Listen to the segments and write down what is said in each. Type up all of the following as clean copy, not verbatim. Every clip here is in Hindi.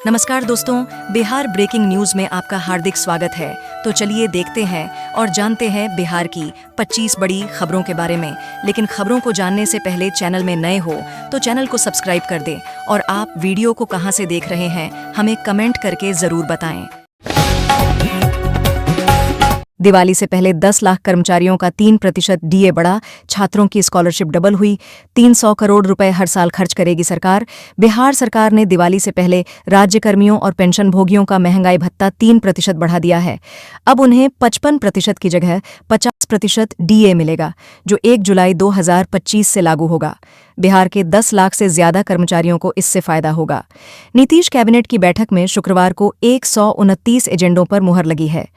नमस्कार दोस्तों, बिहार ब्रेकिंग न्यूज में आपका हार्दिक स्वागत है। तो चलिए देखते हैं और जानते हैं बिहार की 25 बड़ी खबरों के बारे में। लेकिन खबरों को जानने से पहले चैनल में नए हो तो चैनल को सब्सक्राइब कर दें और आप वीडियो को कहां से देख रहे हैं हमें कमेंट करके जरूर बताएं। दिवाली से पहले 10 लाख कर्मचारियों का 3% डीए बढ़ा, छात्रों की स्कॉलरशिप डबल हुई, 300 करोड़ रुपए हर साल खर्च करेगी सरकार। बिहार सरकार ने दिवाली से पहले राज्य कर्मियों और पेंशनभोगियों का महंगाई भत्ता 3% बढ़ा दिया है। अब उन्हें 55% की जगह 50% डीए मिलेगा, जो 1 जुलाई 2025 से लागू होगा। बिहार के 10 लाख से ज्यादा कर्मचारियों को इससे फायदा होगा। नीतीश कैबिनेट की बैठक में शुक्रवार को 129 एजेंडों पर मुहर लगी है।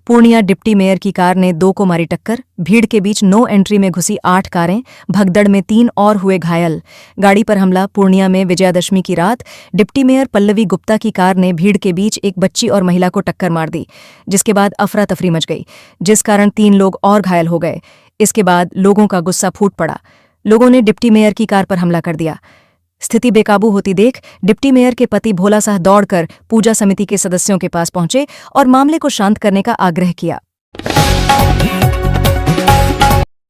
पूर्णिया डिप्टी मेयर की कार ने 2 को मारी टक्कर, भीड़ के बीच नो एंट्री में घुसी 8 कारें, भगदड़ में 3 और हुए घायल। गाड़ी पर हमला। पूर्णिया में विजयादशमी की रात डिप्टी मेयर पल्लवी गुप्ता की कार ने भीड़ के बीच एक बच्ची और महिला को टक्कर मार दी, जिसके बाद अफरा तफरी मच गई, जिस कारण 3 लोग और घायल हो गए। इसके बाद लोगों का गुस्सा फूट पड़ा। लोगों ने डिप्टी मेयर की कार पर हमला कर दिया। स्थिति बेकाबू होती देख डिप्टी मेयर के पति भोला साह दौड़कर पूजा समिति के सदस्यों के पास पहुंचे और मामले को शांत करने का आग्रह किया।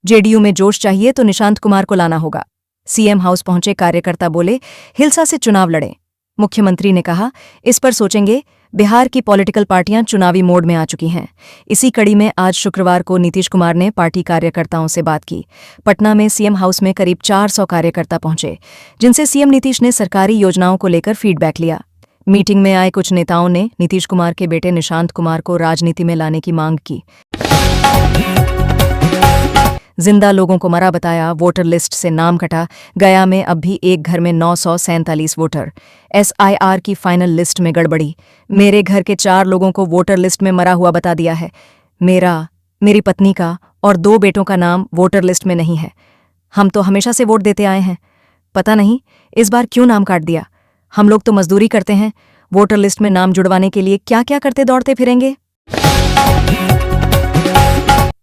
जेडीयू में जोश चाहिए तो निशांत कुमार को लाना होगा। सीएम हाउस पहुंचे कार्यकर्ता बोले, हिलसा से चुनाव लड़ें। मुख्यमंत्री ने कहा, इस पर सोचेंगे। बिहार की पॉलिटिकल पार्टियां चुनावी मोड में आ चुकी हैं। इसी कड़ी में आज शुक्रवार को नीतीश कुमार ने पार्टी कार्यकर्ताओं से बात की। पटना में सीएम हाउस में करीब 400 कार्यकर्ता पहुंचे, जिनसे सीएम नीतीश ने सरकारी योजनाओं को लेकर फीडबैक लिया। मीटिंग में आए कुछ नेताओं ने नीतीश कुमार के बेटे निशांत कुमार को राजनीति में लाने की मांग की। जिंदा लोगों को मरा बताया, वोटर लिस्ट से नाम कटा। गया में अब भी एक घर में 947 वोटर। एसआईआर की फाइनल लिस्ट में गड़बड़ी। मेरे घर के 4 लोगों को वोटर लिस्ट में मरा हुआ बता दिया है। मेरी पत्नी का और 2 बेटों का नाम वोटर लिस्ट में नहीं है। हम तो हमेशा से वोट देते आए हैं, पता नहीं इस बार क्यों नाम काट दिया। हम लोग तो मजदूरी करते हैं, वोटर लिस्ट में नाम जुड़वाने के लिए क्या क्या करते दौड़ते फिरेंगे।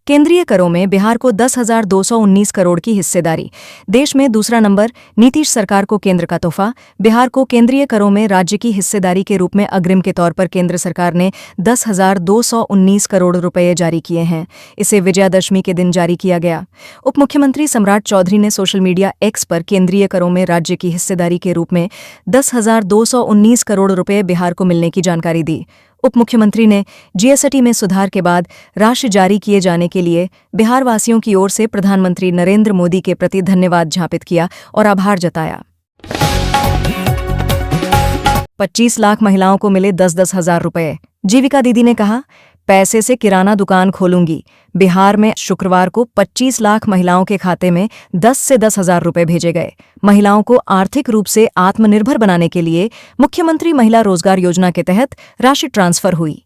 केंद्रीय करों में बिहार को 10,219 करोड़ की हिस्सेदारी। देश में दूसरा नंबर। नीतीश सरकार को केंद्र का तोहफा। बिहार को केंद्रीय करों में राज्य की हिस्सेदारी के रूप में अग्रिम के तौर पर केंद्र सरकार ने 10,219 करोड़ रुपये जारी किए हैं। इसे विजयादशमी के दिन जारी किया गया। उप मुख्यमंत्री सम्राट चौधरी ने सोशल मीडिया एक्स पर केंद्रीय करों में राज्य की हिस्सेदारी के रूप में 10,219 करोड़ रुपये बिहार को मिलने की जानकारी दी। उप मुख्यमंत्री ने जीएसटी में सुधार के बाद राशि जारी किए जाने के लिए बिहारवासियों की ओर से प्रधानमंत्री नरेंद्र मोदी के प्रति धन्यवाद ज्ञापित किया और आभार जताया। 25 लाख महिलाओं को मिले 10-10 हजार रुपये। जीविका दीदी ने कहा, पैसे से किराना दुकान खोलूंगी। बिहार में शुक्रवार को 25 लाख महिलाओं के खाते में 10 से 10 हजार रुपये भेजे गए। महिलाओं को आर्थिक रूप से आत्मनिर्भर बनाने के लिए मुख्यमंत्री महिला रोजगार योजना के तहत राशि ट्रांसफर हुई।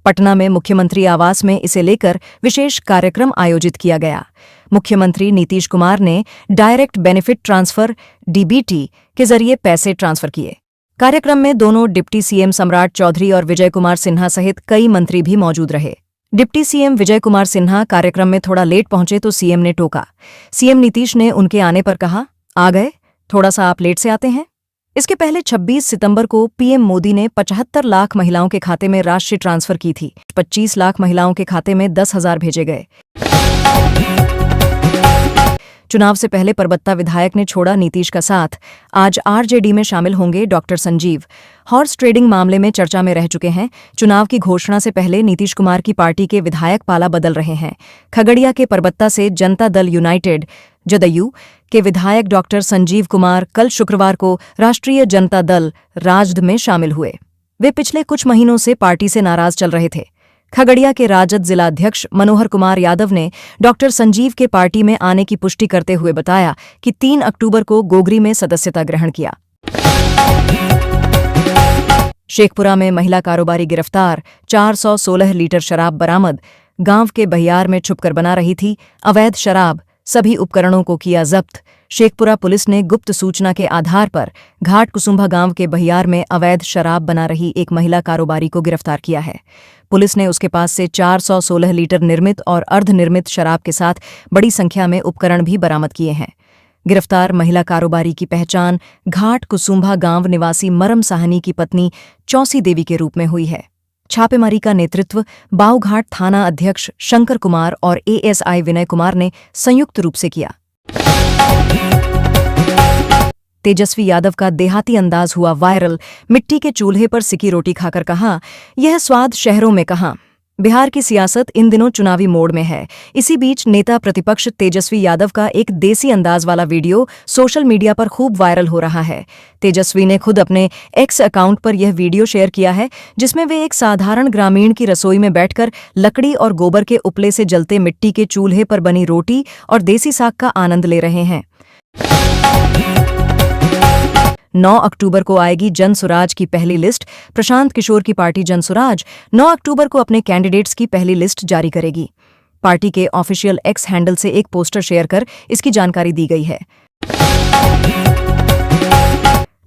पटना में मुख्यमंत्री आवास में इसे लेकर विशेष कार्यक्रम आयोजित किया गया। मुख्यमंत्री नीतीश कुमार ने डायरेक्ट बेनिफिट ट्रांसफर डीबीटी के जरिए पैसे ट्रांसफर किए। कार्यक्रम में दोनों डिप्टी सीएम सम्राट चौधरी और विजय कुमार सिन्हा सहित कई मंत्री भी मौजूद रहे। डिप्टी सीएम विजय कुमार सिन्हा कार्यक्रम में थोड़ा लेट पहुंचे तो सीएम ने टोका। सीएम नीतीश ने उनके आने पर कहा, आ गए, थोड़ा सा आप लेट से आते हैं। इसके पहले 26 सितंबर को पीएम मोदी ने 75 लाख महिलाओं के खाते में राशि ट्रांसफर की थी। 25 लाख महिलाओं के खाते में 10,000 भेजे गए। चुनाव से पहले परबत्ता विधायक ने छोड़ा नीतीश का साथ। आज आरजेडी में शामिल होंगे डॉक्टर संजीव। हॉर्स ट्रेडिंग मामले में चर्चा में रह चुके हैं। चुनाव की घोषणा से पहले नीतीश कुमार की पार्टी के विधायक पाला बदल रहे हैं। खगड़िया के परबत्ता से जनता दल यूनाइटेड जदयू के विधायक डॉक्टर संजीव कुमार कल शुक्रवार को राष्ट्रीय जनता दल राजद में शामिल हुए। वे पिछले कुछ महीनों से पार्टी से नाराज चल रहे थे। खगड़िया के राजद जिलाध्यक्ष मनोहर कुमार यादव ने डॉक्टर संजीव के पार्टी में आने की पुष्टि करते हुए बताया कि 3 अक्टूबर को गोगरी में सदस्यता ग्रहण किया। शेखपुरा में महिला कारोबारी गिरफ्तार। 416 लीटर शराब बरामद। गांव के बहियार में छुपकर बना रही थी अवैध शराब। सभी उपकरणों को किया जब्त। शेखपुरा पुलिस ने गुप्त सूचना के आधार पर घाट कुसुम्भा गांव के बहियार में अवैध शराब बना रही एक महिला कारोबारी को गिरफ्तार किया है। पुलिस ने उसके पास से 416 लीटर निर्मित और अर्धनिर्मित शराब के साथ बड़ी संख्या में उपकरण भी बरामद किए हैं। गिरफ्तार महिला कारोबारी की पहचान घाट कुसुम्भा गांव निवासी मरम साहनी की पत्नी चौसी देवी के रूप में हुई है। छापेमारी का नेतृत्व बाऊघाट थाना अध्यक्ष शंकर कुमार और एएसआई विनय कुमार ने संयुक्त रूप से किया। तेजस्वी यादव का देहाती अंदाज हुआ वायरल। मिट्टी के चूल्हे पर सिकी रोटी खाकर कहा, यह स्वाद शहरों में कहाँ। बिहार की सियासत इन दिनों चुनावी मोड में है। इसी बीच नेता प्रतिपक्ष तेजस्वी यादव का एक देसी अंदाज वाला वीडियो सोशल मीडिया पर खूब वायरल हो रहा है। तेजस्वी ने खुद अपने एक्स अकाउंट पर यह वीडियो शेयर किया है, जिसमें वे एक साधारण ग्रामीण की रसोई में बैठकर लकड़ी और गोबर के उपले से जलते मिट्टी के चूल्हे पर बनी रोटी और देसी साग का आनंद ले रहे हैं। 9 अक्टूबर को आएगी जनसुराज की पहली लिस्ट। प्रशांत किशोर की पार्टी जनसुराज 9 अक्टूबर को अपने कैंडिडेट्स की पहली लिस्ट जारी करेगी। पार्टी के ऑफिशियल एक्स हैंडल से एक पोस्टर शेयर कर इसकी जानकारी दी गई है।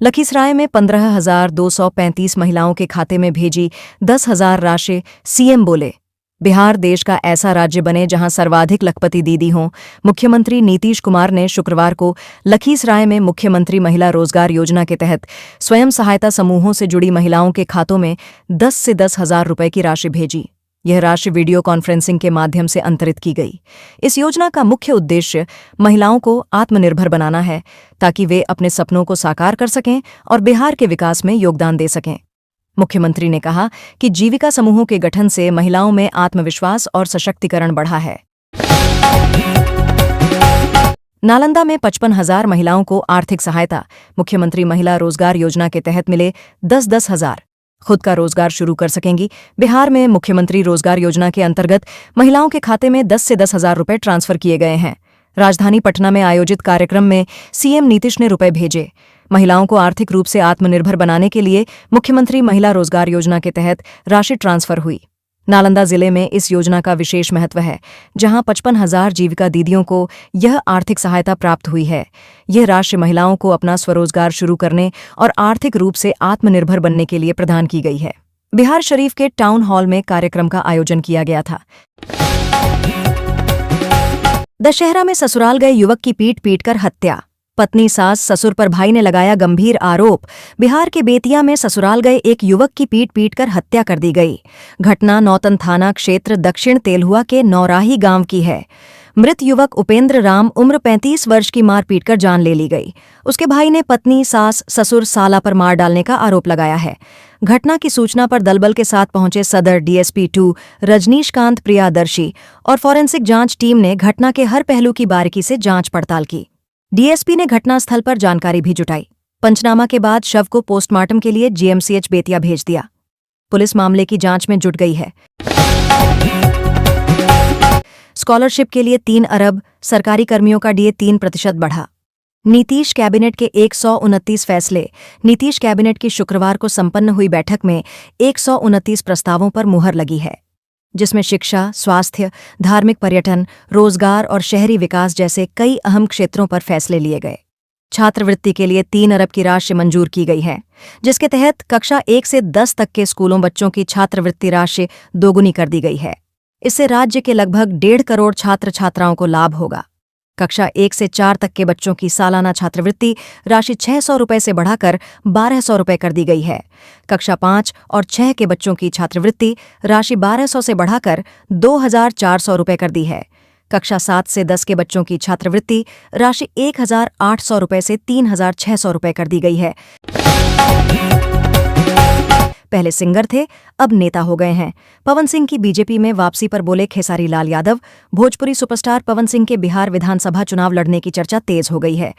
लखीसराय में 15,235 महिलाओं के खाते में भेजी 10,000 राशि। सीएम बोले, बिहार देश का ऐसा राज्य बने जहां सर्वाधिक लखपति दीदी हों। मुख्यमंत्री नीतीश कुमार ने शुक्रवार को लखीसराय में मुख्यमंत्री महिला रोजगार योजना के तहत स्वयं सहायता समूहों से जुड़ी महिलाओं के खातों में 10 से 10,000 रुपए की राशि भेजी। यह राशि वीडियो कॉन्फ्रेंसिंग के माध्यम से अंतरित की गई। इस योजना का मुख्य उद्देश्य महिलाओं को आत्मनिर्भर बनाना है, ताकि वे अपने सपनों को साकार कर सकें और बिहार के विकास में योगदान दे सकें। मुख्यमंत्री ने कहा कि जीविका समूहों के गठन से महिलाओं में आत्मविश्वास और सशक्तिकरण बढ़ा है। नालंदा में 55,000 महिलाओं को आर्थिक सहायता। मुख्यमंत्री महिला रोजगार योजना के तहत मिले 10-10 हज़ार। खुद का रोजगार शुरू कर सकेंगी। बिहार में मुख्यमंत्री रोजगार योजना के अंतर्गत महिलाओं के खाते में 10 से 10 हज़ार रुपए ट्रांसफर किए गए हैं। राजधानी पटना में आयोजित कार्यक्रम में सीएम नीतीश ने रुपए भेजे। महिलाओं को आर्थिक रूप से आत्मनिर्भर बनाने के लिए मुख्यमंत्री महिला रोजगार योजना के तहत राशि ट्रांसफर हुई। नालंदा जिले में इस योजना का विशेष महत्व है, जहां 55,000 जीविका दीदियों को यह आर्थिक सहायता प्राप्त हुई है। यह राशि महिलाओं को अपना स्वरोजगार शुरू करने और आर्थिक रूप से आत्मनिर्भर बनने के लिए प्रदान की गई है। बिहार शरीफ के टाउन हॉल में कार्यक्रम का आयोजन किया गया था। दशहरा में ससुराल गए युवक की पीट पीटकर हत्या। पत्नी सास ससुर पर भाई ने लगाया गंभीर आरोप। बिहार के बेतिया में ससुराल गए एक युवक की पीट पीटकर हत्या कर दी गई। घटना नौतन थाना क्षेत्र दक्षिण तेलहुआ के नौराही गांव की है। मृत युवक उपेंद्र राम उम्र 35 वर्ष की मार पीटकर जान ले ली गई। उसके भाई ने पत्नी सास ससुर साला पर मार डालने का आरोप लगाया है। घटना की सूचना पर दलबल के साथ पहुंचे सदर डीएसपी 2 रजनीशकांत प्रियादर्शी और फॉरेंसिक जांच टीम ने घटना के हर पहलू की बारीकी से जांच पड़ताल की। डीएसपी ने घटनास्थल पर जानकारी भी जुटाई। पंचनामा के बाद शव को पोस्टमार्टम के लिए जीएमसीएच बेतिया भेज दिया। पुलिस मामले की जांच में जुट गई है। स्कॉलरशिप के लिए 3 अरब। सरकारी कर्मियों का डीए 3% बढ़ा। नीतीश कैबिनेट के 129 फैसले। नीतीश कैबिनेट की शुक्रवार को संपन्न हुई बैठक में 129 प्रस्तावों पर मुहर लगी है, जिसमें शिक्षा, स्वास्थ्य, धार्मिक पर्यटन, रोजगार और शहरी विकास जैसे कई अहम क्षेत्रों पर फैसले लिए गए। छात्रवृत्ति के लिए 3 अरब की राशि मंजूर की गई है, जिसके तहत कक्षा 1 से 10 तक के स्कूलों बच्चों की छात्रवृत्ति राशि दोगुनी कर दी गई है। इससे राज्य के लगभग 1.5 करोड़ छात्र छात्राओं को लाभ होगा। कक्षा 1 से 4 तक के बच्चों की सालाना छात्रवृत्ति राशि 600 रुपये से बढ़ाकर 1,200 रुपये कर दी गई है। कक्षा 5 और 6 के बच्चों की छात्रवृत्ति राशि 1,200 से बढ़ाकर 2,400 रुपये कर दी है। कक्षा 7 से 10 के बच्चों की छात्रवृत्ति राशि 1,800 रुपये से 3,600 रुपये कर दी गई है। पहले सिंगर थे, अब नेता हो गए हैं। पवन सिंह की बीजेपी में वापसी पर बोले खेसारी लाल यादव। भोजपुरी सुपरस्टार पवन सिंह के बिहार विधानसभा चुनाव लड़ने की चर्चा तेज हो गई है।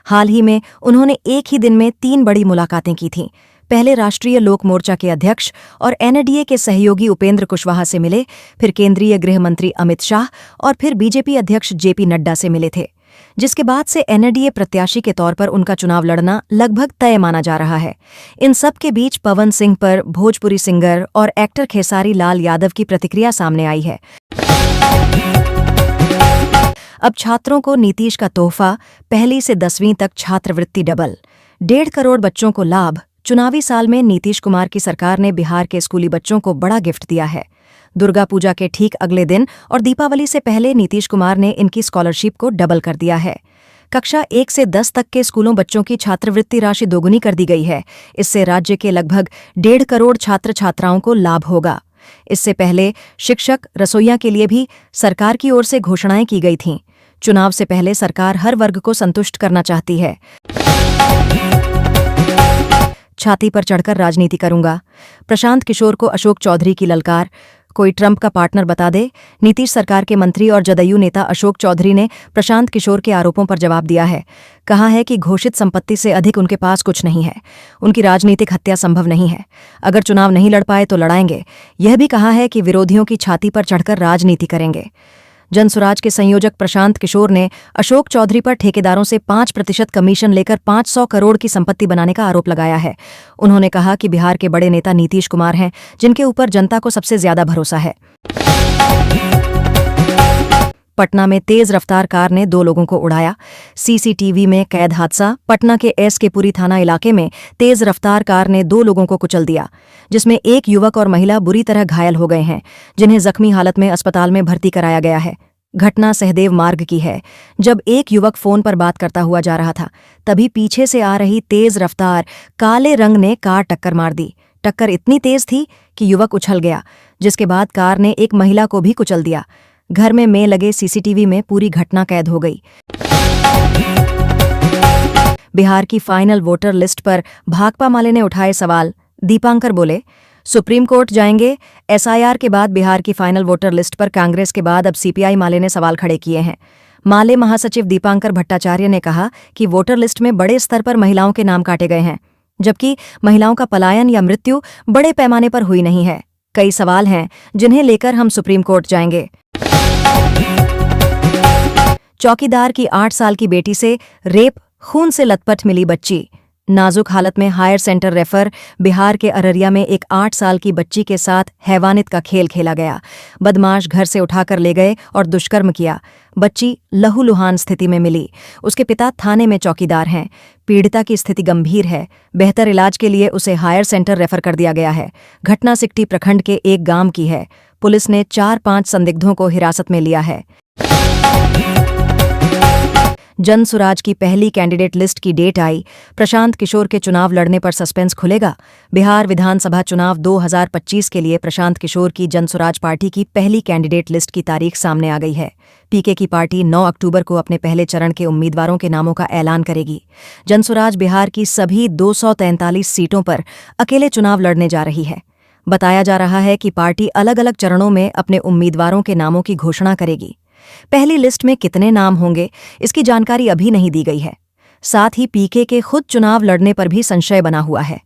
हाल ही में उन्होंने एक ही दिन में 3 बड़ी मुलाकातें की थीं। पहले राष्ट्रीय लोक मोर्चा के अध्यक्ष और एनडीए के सहयोगी उपेंद्र कुशवाहा से मिले, फिर केंद्रीय गृह मंत्री अमित शाह और फिर बीजेपी अध्यक्ष जेपी नड्डा से मिले थे, जिसके बाद से एनडीए प्रत्याशी के तौर पर उनका चुनाव लड़ना लगभग तय माना जा रहा है। इन सब के बीच पवन सिंह पर भोजपुरी सिंगर और एक्टर खेसारी लाल यादव की प्रतिक्रिया सामने आई है। अब छात्रों को नीतीश का तोहफा, 1 से 10वीं तक छात्रवृत्ति डबल। 1.5 करोड़ बच्चों को लाभ। चुनावी साल में नीतीश कुमार की सरकार ने बिहार के स्कूली बच्चों को बड़ा गिफ्ट दिया है। दुर्गा पूजा के ठीक अगले दिन और दीपावली से पहले नीतीश कुमार ने इनकी स्कॉलरशिप को डबल कर दिया है। कक्षा 1 से 10 तक के स्कूलों बच्चों की छात्रवृत्ति राशि दोगुनी कर दी गई है। इससे राज्य के लगभग 1.5 करोड़ छात्र छात्राओं को लाभ होगा। इससे पहले शिक्षक, रसोइया के लिए भी सरकार की ओर से घोषणाएं की गई थीं। चुनाव से पहले सरकार हर वर्ग को संतुष्ट करना चाहती है। छाती पर चढ़कर राजनीति करूंगा, प्रशांत किशोर को अशोक चौधरी की ललकार। कोई ट्रंप का पार्टनर बता दे। नीतीश सरकार के मंत्री और जदयू नेता अशोक चौधरी ने प्रशांत किशोर के आरोपों पर जवाब दिया है। कहा है कि घोषित संपत्ति से अधिक उनके पास कुछ नहीं है। उनकी राजनीतिक हत्या संभव नहीं है। अगर चुनाव नहीं लड़ पाए तो लड़ाएंगे। यह भी कहा है कि विरोधियों की छाती पर चढ़कर राजनीति करेंगे। जनसुराज के संयोजक प्रशांत किशोर ने अशोक चौधरी पर ठेकेदारों से 5% कमीशन लेकर 500 करोड़ की संपत्ति बनाने का आरोप लगाया है। उन्होंने कहा कि बिहार के बड़े नेता नीतीश कुमार हैं, जिनके ऊपर जनता को सबसे ज्यादा भरोसा है। पटना में तेज रफ्तार कार ने 2 लोगों को उड़ाया। सीसीटीवी में कैद हादसा। पटना के एसकेपुरी थाना इलाके में तेज रफ्तार कार ने 2 लोगों को कुचल दिया, जिसमें एक युवक और महिला बुरी तरह घायल हो गए हैं, जिन्हें जख्मी हालत में अस्पताल में भर्ती कराया गया है। घटना सहदेव मार्ग की है। जब एक युवक फोन पर बात करता हुआ जा रहा था, तभी पीछे से आ रही तेज रफ्तार काले रंग ने कार टक्कर मार दी। टक्कर इतनी तेज थी कि युवक उछल गया, जिसके बाद कार ने एक महिला को भी कुचल दिया। घर में लगे सीसीटीवी में पूरी घटना कैद हो गई। बिहार की फाइनल वोटर लिस्ट पर भाकपा माले ने उठाए सवाल। दीपांकर बोले, सुप्रीम कोर्ट जाएंगे। एसआईआर के बाद बिहार की फाइनल वोटर लिस्ट पर कांग्रेस के बाद अब सीपीआई माले ने सवाल खड़े किए हैं। माले महासचिव दीपांकर भट्टाचार्य ने कहा कि वोटर लिस्ट में बड़े स्तर पर महिलाओं के नाम काटे गए हैं, जबकि महिलाओं का पलायन या मृत्यु बड़े पैमाने पर हुई नहीं है। कई सवाल हैं जिन्हें लेकर हम सुप्रीम कोर्ट जाएंगे। चौकीदार की 8 साल की बेटी से रेप, खून से लथपथ मिली बच्ची। नाजुक हालत में हायर सेंटर रेफर। बिहार के अररिया में एक 8 साल की बच्ची के साथ हैवानियत का खेल खेला गया। बदमाश घर से उठाकर ले गए और दुष्कर्म किया। बच्ची लहूलुहान स्थिति में मिली। उसके पिता थाने में चौकीदार हैं। पीड़िता की स्थिति गंभीर है। बेहतर इलाज के लिए उसे हायर सेंटर रेफर कर दिया गया है। घटना सिकटी प्रखंड के एक गांव की है। पुलिस ने 4-5 संदिग्धों को हिरासत में लिया है। जनसुराज की पहली कैंडिडेट लिस्ट की डेट आई। प्रशांत किशोर के चुनाव लड़ने पर सस्पेंस खुलेगा। बिहार विधानसभा चुनाव 2025 के लिए प्रशांत किशोर की जनसुराज पार्टी की पहली कैंडिडेट लिस्ट की तारीख सामने आ गई है। पीके की पार्टी 9 अक्टूबर को अपने पहले चरण के उम्मीदवारों के नामों का ऐलान करेगी। जनसुराज बिहार की सभी 243 सीटों पर अकेले चुनाव लड़ने जा रही है। बताया जा रहा है कि पार्टी अलग अलग चरणों में अपने उम्मीदवारों के नामों की घोषणा करेगी। पहली लिस्ट में कितने नाम होंगे, इसकी जानकारी अभी नहीं दी गई है। साथ ही पीके के खुद चुनाव लड़ने पर भी संशय बना हुआ है।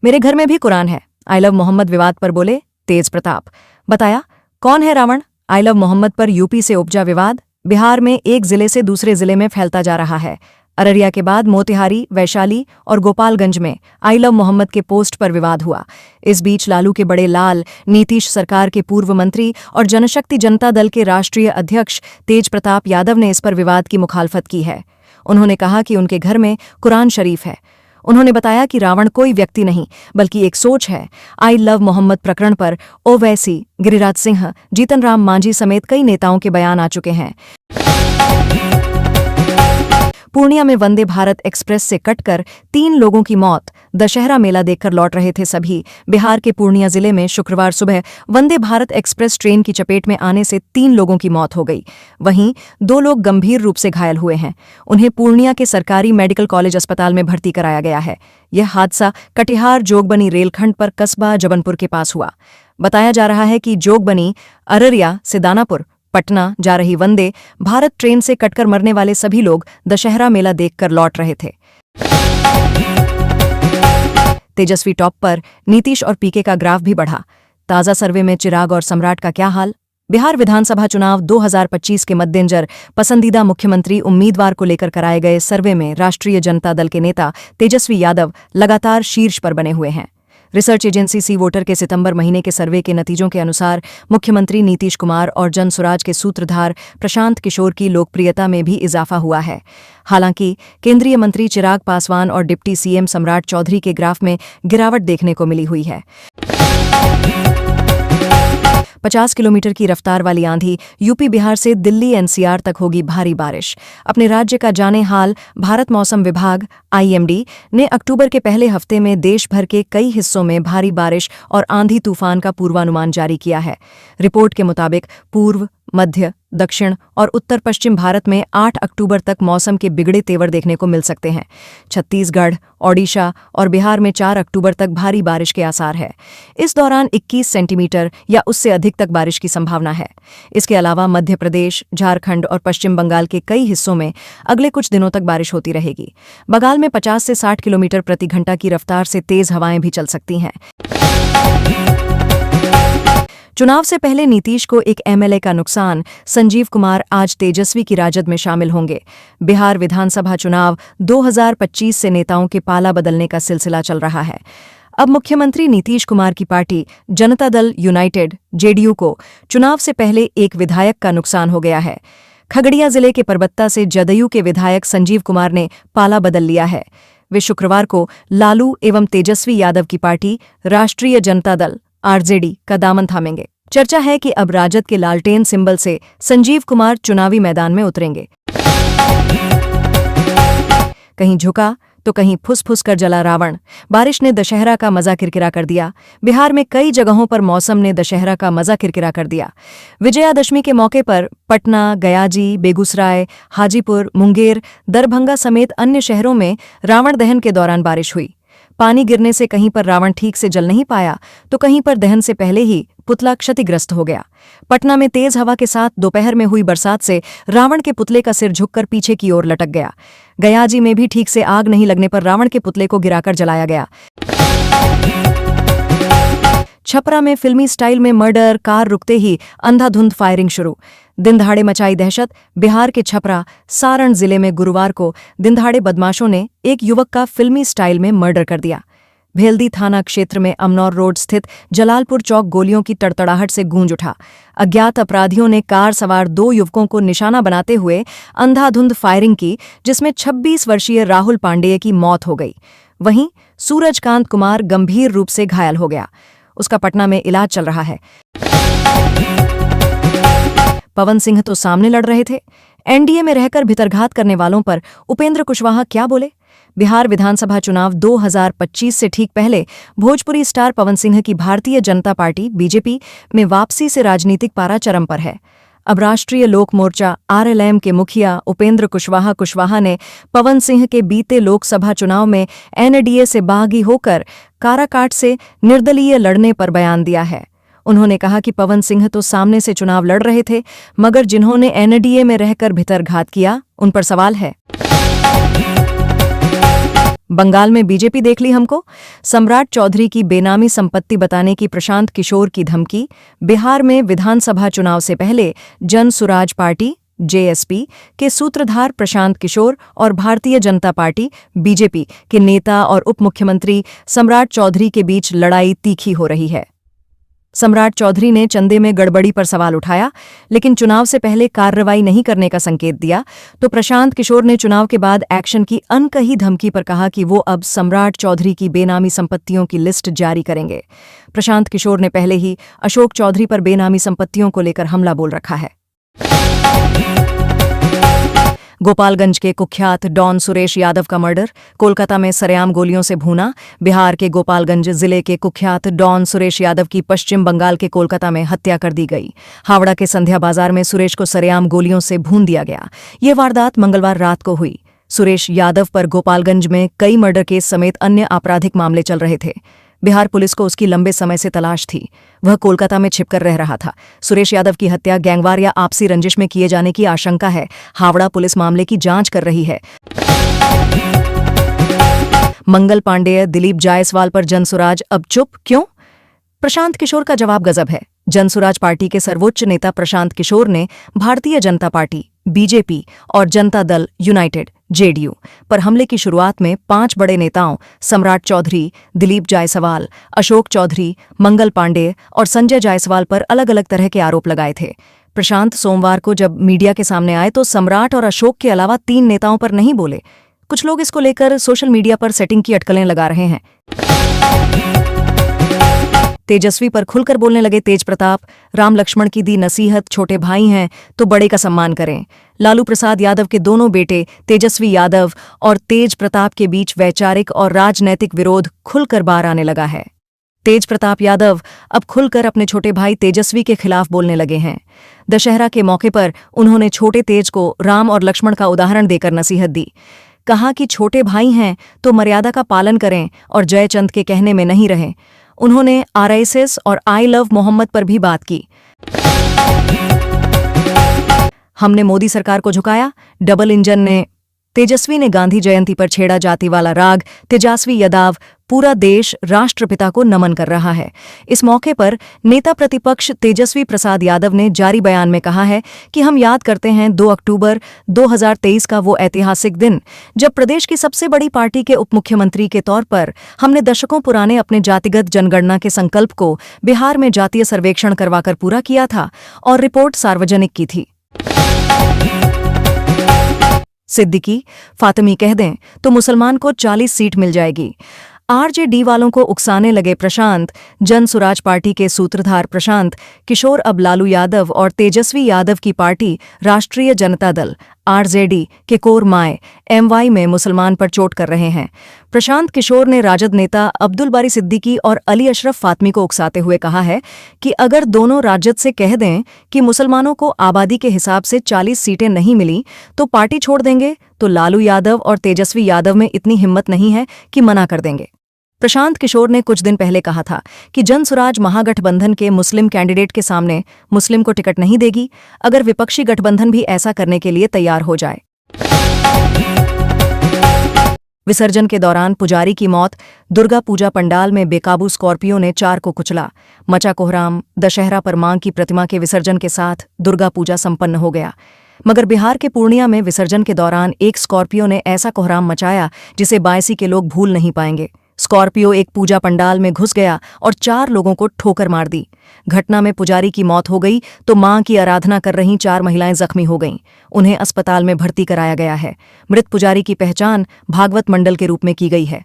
मेरे घर में भी कुरान है। आई लव मोहम्मद विवाद पर बोले तेज प्रताप। बताया, कौन है रावण? आई लव मोहम्मद पर यूपी से उपजा विवाद। बिहार में एक जिले से दूसरे जिले में फैलता जा रहा है। अररिया के बाद मोतिहारी, वैशाली और गोपालगंज में आई लव मोहम्मद के पोस्ट पर विवाद हुआ। इस बीच लालू के बड़े लाल, नीतीश सरकार के पूर्व मंत्री और जनशक्ति जनता दल के राष्ट्रीय अध्यक्ष तेज प्रताप यादव ने इस पर विवाद की मुखालफत की है। उन्होंने कहा कि उनके घर में कुरान शरीफ है। उन्होंने बताया कि रावण कोई व्यक्ति नहीं बल्कि एक सोच है। आई लव मोहम्मद प्रकरण पर ओवैसी, गिरिराज सिंह, जीतन राम मांझी समेत कई नेताओं के बयान आ चुके हैं। पूर्णिया में वंदे भारत एक्सप्रेस से कटकर 3 लोगों की मौत। दशहरा मेला देखकर लौट रहे थे सभी। बिहार के पूर्णिया जिले में शुक्रवार सुबह वंदे भारत एक्सप्रेस ट्रेन की चपेट में आने से 3 लोगों की मौत हो गई। वहीं 2 लोग गंभीर रूप से घायल हुए हैं। उन्हें पूर्णिया के सरकारी मेडिकल कॉलेज अस्पताल में भर्ती कराया गया है। यह हादसा कटिहार जोगबनी रेलखंड पर कस्बा जबनपुर के पास हुआ। बताया जा रहा है कि जोगबनी, अररिया से दानापुर, पटना जा रही वंदे भारत ट्रेन से कटकर मरने वाले सभी लोग दशहरा मेला देखकर लौट रहे थे। तेजस्वी टॉप पर, नीतीश और पीके का ग्राफ भी बढ़ा। ताजा सर्वे में चिराग और सम्राट का क्या हाल? बिहार विधानसभा चुनाव 2025 के मद्देनजर पसंदीदा मुख्यमंत्री उम्मीदवार को लेकर कराए गए सर्वे में राष्ट्रीय जनता दल के नेता तेजस्वी यादव लगातार शीर्ष पर बने हुए हैं। रिसर्च एजेंसी सी वोटर के सितंबर महीने के सर्वे के नतीजों के अनुसार मुख्यमंत्री नीतीश कुमार और जनसुराज के सूत्रधार प्रशांत किशोर की लोकप्रियता में भी इजाफा हुआ है। हालांकि केंद्रीय मंत्री चिराग पासवान और डिप्टी सीएम सम्राट चौधरी के ग्राफ में गिरावट देखने को मिली हुई है। 50 किलोमीटर की रफ्तार वाली आंधी यूपी बिहार से दिल्ली एनसीआर तक होगी भारी बारिश। अपने राज्य का जाने हाल भारत मौसम विभाग आईएमडी ने अक्टूबर के पहले हफ्ते में देश भर के कई हिस्सों में भारी बारिश और आंधी तूफान का पूर्वानुमान जारी किया है। रिपोर्ट के मुताबिक पूर्व, मध्य, दक्षिण और उत्तर पश्चिम भारत में 8 अक्टूबर तक मौसम के बिगड़े तेवर देखने को मिल सकते हैं। छत्तीसगढ़, ओडिशा और बिहार में 4 अक्टूबर तक भारी बारिश के आसार है। इस दौरान 21 सेंटीमीटर या उससे अधिक तक बारिश की संभावना है। इसके अलावा मध्य प्रदेश, झारखंड और पश्चिम बंगाल के कई हिस्सों में अगले कुछ दिनों तक बारिश होती रहेगी। बंगाल में 50 से 60 किलोमीटर प्रति घंटा की रफ्तार से तेज हवाएं भी चल सकती हैं। चुनाव से पहले नीतीश को एक एमएलए का नुकसान, संजीव कुमार आज तेजस्वी की राजद में शामिल होंगे। बिहार विधानसभा चुनाव 2025 से नेताओं के पाला बदलने का सिलसिला चल रहा है। अब मुख्यमंत्री नीतीश कुमार की party Janata Dal United JDU को चुनाव से पहले एक विधायक का नुकसान हो गया है। खगड़िया जिले के परबत्ता से जदयू के विधायक संजीव कुमार ने पाला बदल लिया है। वे शुक्रवार को लालू एवं तेजस्वी यादव की पार्टी राष्ट्रीय जनता दल आरजेडी का दामन थामेंगे। चर्चा है कि अब राजद के लालटेन सिंबल से संजीव कुमार चुनावी मैदान में उतरेंगे। कहीं झुका तो कहीं फुस-फुस कर जला रावण। बारिश ने दशहरा का मजा किरकिरा कर दिया। बिहार में कई जगहों पर मौसम ने दशहरा का मजा किरकिरा कर दिया। विजयादशमी के मौके पर पटना, गयाजी, बेगूसराय, हाजीपुर, मुंगेर, दरभंगा समेत अन्य शहरों में रावण दहन के दौरान बारिश हुई। पानी गिरने से कहीं पर रावण ठीक से जल नहीं पाया तो कहीं पर दहन से पहले ही पुतला क्षतिग्रस्त हो गया। पटना में तेज हवा के साथ दोपहर में हुई बरसात से रावण के पुतले का सिर झुककर पीछे की ओर लटक गया। गयाजी में भी ठीक से आग नहीं लगने पर रावण के पुतले को गिराकर जलाया गया। छपरा में फिल्मी स्टाइल में मर्डर, कार रुकते ही अंधाधुंध फायरिंग शुरू। दिनदहाड़े मचाई दहशत। बिहार के छपरा, सारण जिले में गुरुवार को दिनदहाड़े बदमाशों ने एक युवक का फिल्मी स्टाइल में मर्डर कर दिया। भेल्दी थाना क्षेत्र में अमनौर रोड स्थित जलालपुर चौक गोलियों की तड़तड़ाहट से गूंज उठा। अज्ञात अपराधियों ने कार सवार 2 युवकों को निशाना बनाते हुए अंधाधुंध फायरिंग की, जिसमें 26 वर्षीय राहुल पांडेय की मौत हो गई। वहीं सूरजकांत कुमार गंभीर रूप से घायल हो गया। उसका पटना में इलाज चल रहा है। पवन सिंह तो सामने लड़ रहे थे। एनडीए में रहकर भितरघात करने वालों पर उपेंद्र कुशवाहा क्या बोले? बिहार विधानसभा चुनाव 2025 से ठीक पहले भोजपुरी स्टार पवन सिंह की भारतीय जनता पार्टी बीजेपी में वापसी से राजनीतिक पारा चरम पर है। अब राष्ट्रीय लोक मोर्चा आरएलएम के मुखिया उपेंद्र कुशवाहा ने पवन सिंह के बीते लोकसभा चुनाव में एनडीए से बागी होकर काराकाट से निर्दलीय लड़ने पर बयान दिया है। उन्होंने कहा कि पवन सिंह तो सामने से चुनाव लड़ रहे थे, मगर जिन्होंने एनडीए में रहकर भितरघात किया उन पर सवाल है। बंगाल में बीजेपी देख ली हमको। सम्राट चौधरी की बेनामी संपत्ति बताने की प्रशांत किशोर की धमकी। बिहार में विधानसभा चुनाव से पहले जन सुराज पार्टी जेएसपी के सूत्रधार प्रशांत किशोर और भारतीय जनता पार्टी बीजेपी के नेता और उप मुख्यमंत्री सम्राट चौधरी के बीच लड़ाई तीखी हो रही है। सम्राट चौधरी ने चंदे में गड़बड़ी पर सवाल उठाया, लेकिन चुनाव से पहले कार्रवाई नहीं करने का संकेत दिया, तो प्रशांत किशोर ने चुनाव के बाद एक्शन की अनकही धमकी पर कहा कि वो अब सम्राट चौधरी की बेनामी संपत्तियों की लिस्ट जारी करेंगे। प्रशांत किशोर ने पहले ही अशोक चौधरी पर बेनामी संपत्तियों को लेकर हमला बोल रखा है। गोपालगंज के कुख्यात डॉन सुरेश यादव का मर्डर, कोलकाता में सरेआम गोलियों से भूना। बिहार के गोपालगंज जिले के कुख्यात डॉन सुरेश यादव की पश्चिम बंगाल के कोलकाता में हत्या कर दी गई। हावड़ा के संध्या बाजार में सुरेश को सरेआम गोलियों से भून दिया गया। ये वारदात मंगलवार रात को हुई। सुरेश यादव पर गोपालगंज में कई मर्डर केस समेत अन्य आपराधिक मामले चल रहे थे। बिहार पुलिस को उसकी लंबे समय से तलाश थी। वह कोलकाता में छिपकर रह रहा था। सुरेश यादव की हत्या गैंगवार या आपसी रंजिश में किए जाने की आशंका है। हावड़ा पुलिस मामले की जांच कर रही है। मंगल पांडेय, दिलीप जायसवाल पर जनसुराज अब चुप क्यों? प्रशांत किशोर का जवाब गजब है। जनसुराज पार्टी के सर्वोच्च नेता प्रशांत किशोर ने भारतीय जनता पार्टी बीजेपी और जनता दल यूनाइटेड जेडीयू पर हमले की शुरुआत में 5 बड़े नेताओं सम्राट चौधरी, दिलीप जायसवाल, अशोक चौधरी, मंगल पांडेय और संजय जायसवाल पर अलग अलग तरह के आरोप लगाए थे। प्रशांत सोमवार को जब मीडिया के सामने आए तो सम्राट और अशोक के अलावा 3 नेताओं पर नहीं बोले। कुछ लोग इसको लेकर सोशल मीडिया पर सेटिंग की अटकलें लगा रहे हैं। तेजस्वी पर खुलकर बोलने लगे तेज प्रताप। राम लक्ष्मण की दी नसीहत, छोटे भाई हैं तो बड़े का सम्मान करें। लालू प्रसाद यादव के दोनों बेटे तेजस्वी यादव और तेज प्रताप के बीच वैचारिक और राजनैतिक विरोध खुलकर बाहर आने लगा है। तेज प्रताप यादव अब खुलकर अपने छोटे भाई तेजस्वी के खिलाफ बोलने लगे हैं। दशहरा के मौके पर उन्होंने छोटे तेज को राम और लक्ष्मण का उदाहरण देकर नसीहत दी। कहा कि छोटे भाई हैं तो मर्यादा का पालन करें और जयचंद के कहने में नहीं रहें। उन्होंने आरएसएस और आई लव मोहम्मद पर भी बात की। हमने मोदी सरकार को झुकाया, डबल इंजन ने। तेजस्वी ने गांधी जयंती पर छेड़ा जाति वाला राग, तेजस्वी यादव। पूरा देश राष्ट्रपिता को नमन कर रहा है। इस मौके पर नेता प्रतिपक्ष तेजस्वी प्रसाद यादव ने जारी बयान में कहा है कि हम याद करते हैं 2 अक्टूबर 2023 का वो ऐतिहासिक दिन जब प्रदेश की सबसे बड़ी पार्टी के उप मुख्यमंत्री के तौर पर हमने दशकों पुराने अपने जातिगत जनगणना के संकल्प को बिहार में जातीय सर्वेक्षण करवाकर पूरा किया था और रिपोर्ट सार्वजनिक की थी। सिद्दीकी फातिमी कह दें तो मुसलमान को 40 सीट मिल जाएगी। आरजेडी वालों को उकसाने लगे प्रशांत। जन सुराज पार्टी के सूत्रधार प्रशांत किशोर अब लालू यादव और तेजस्वी यादव की पार्टी राष्ट्रीय जनता दल आरजेडी के कोर माए एमवाई में मुसलमान पर चोट कर रहे हैं। प्रशांत किशोर ने राजद नेता अब्दुल बारी सिद्दीकी और अली अशरफ फातमी को उकसाते हुए कहा है कि अगर दोनों राजद से कह दें कि मुसलमानों को आबादी के हिसाब से 40 सीटें नहीं मिली तो पार्टी छोड़ देंगे, तो लालू यादव और तेजस्वी यादव में इतनी हिम्मत नहीं है कि मना कर देंगे। प्रशांत किशोर ने कुछ दिन पहले कहा था कि जनसुराज महागठबंधन के मुस्लिम कैंडिडेट के सामने मुस्लिम को टिकट नहीं देगी अगर विपक्षी गठबंधन भी ऐसा करने के लिए तैयार हो जाए। विसर्जन के दौरान पुजारी की मौत। दुर्गा पूजा पंडाल में बेकाबू स्कॉर्पियो ने 4 को कुचला। मचा कोहराम। दशहरा पर मां की प्रतिमा के विसर्जन के साथ दुर्गा पूजा संपन्न हो गया, मगर बिहार के पूर्णिया में विसर्जन के दौरान एक स्कॉर्पियो ने ऐसा कोहराम मचाया जिसे बायसी के लोग भूल नहीं पाएंगे। स्कॉर्पियो एक पूजा पंडाल में घुस गया और 4 लोगों को ठोकर मार दी। घटना में पुजारी की मौत हो गई तो मां की आराधना कर रही 4 महिलाएं जख्मी हो गईं। उन्हें अस्पताल में भर्ती कराया गया है। मृत पुजारी की पहचान भागवत मंडल के रूप में की गई है।